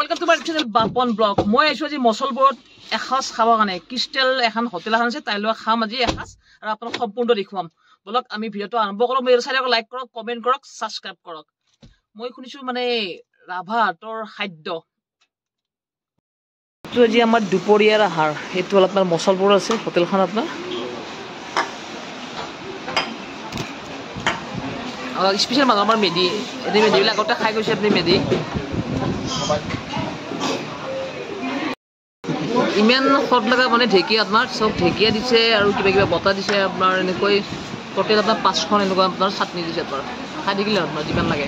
Welcome to my channel Bapan blog. মই আইছো আজি মছলবোৰত এসাঁজ খাবৰ কাৰণে। ক্ৰিষ্টেল এখন হোটেল এখন আছে, তাইলৈ খাম আজি এসাঁজ আৰু আপোনাক সম্পূৰ্ণ দেখুৱাম। বলক আমি ভিডিঅ'টো আৰম্ভ কৰোঁ। মোৰ চাইডক লাইক কৰক, কমেণ্ট কৰক, ছাবস্ক্ৰাইব কৰক। মই শুনিছো মানে ৰাভা হাতৰ খাদ্য এইটো আজি আমাৰ দুপৰীয়াৰ আহাৰ। এইটো হ'ল আপোনাৰ মছলবোৰ আছে হোটেলখন আপোনাৰ স্পেচিয়েল মানুহ আমাৰ মেধি। এনে মেধিবিলাক আগতে খাই গৈছে আপুনি মেধি। ইমান সোৱাদ লগা মানে ঢেকীয়া আপোনাৰ চব ঢেকীয়া দিছে আৰু কিবা কিবা বটা দিছে আপোনাৰ এনেকৈ টোটেল আপোনাৰ 5খন এনেকুৱা আপোনাৰ চাটনি দিছে আপোনাৰ। খাই থাকিলে আপোনাৰ যিমান লাগে।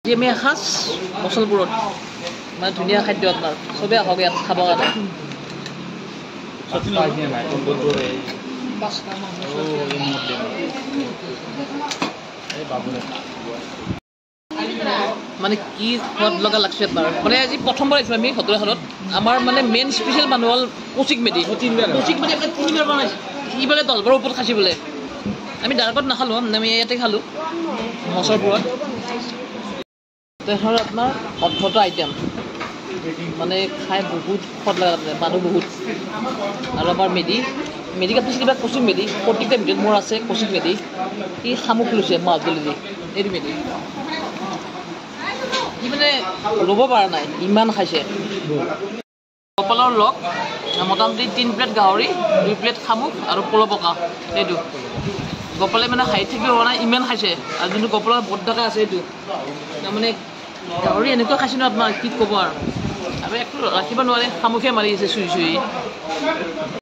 আজি আমি এসাঁজ মছলবোৰত মানে ধুনীয়া খাদ্য আপোনাৰ চবেই আহক ইয়াত খাবৰ কাৰণে। মানে কি সোৱাদ লগা লাগছে আপোনাৰ। মানে আজি প্ৰথমবাৰ আহিছোঁ আমি হোটেল এখনত। আমাৰ মানে মেইন স্পেচিয়েল মানুহ হ'ল কৌশিক মেধি। কৌশিক মেধি আপোনাৰ 3বাৰ বনাইছে, ইফালে 10বাৰৰ ওপৰত খাইছে বোলে। আমি ডাইৰেক্টত নাখালোঁ, আমি ইয়াতে খালোঁ মছলবোৰত। এখন আপোনাৰ অদ্ভুত আইটেম মানে খাই বহুত সোৱাদ লগা মানুহ বহুত। আৰু আমাৰ মেধি কাটি কিবা কৌশিক মেধি প্ৰত্যেকটা ভিডিঅ'ত মোৰ আছে কৌশিক মেধি। সি শামুক লৈছে মাছডলি দি এইটো মেধি। সি মানে ৰ'ব পৰা নাই, ইমান খাইছে। কপালৰ লগ মোটামুটি 3 প্লেট গাহৰি, 2 প্লেট শামুক আৰু পল পকা। এইটো গোপালে মানে খাই থাকিব পৰা নাই, ইমান খাইছে। আৰু যোনটো গোপালৰ বৰ্তাকা আছে এইটো তাৰমানে গাহৰি এনেকুৱা খাইছে ন আপোনাৰ কি ক'ব আৰু একো ৰাখিব নোৱাৰে। শামুখে মাৰি আছে চুই চুই।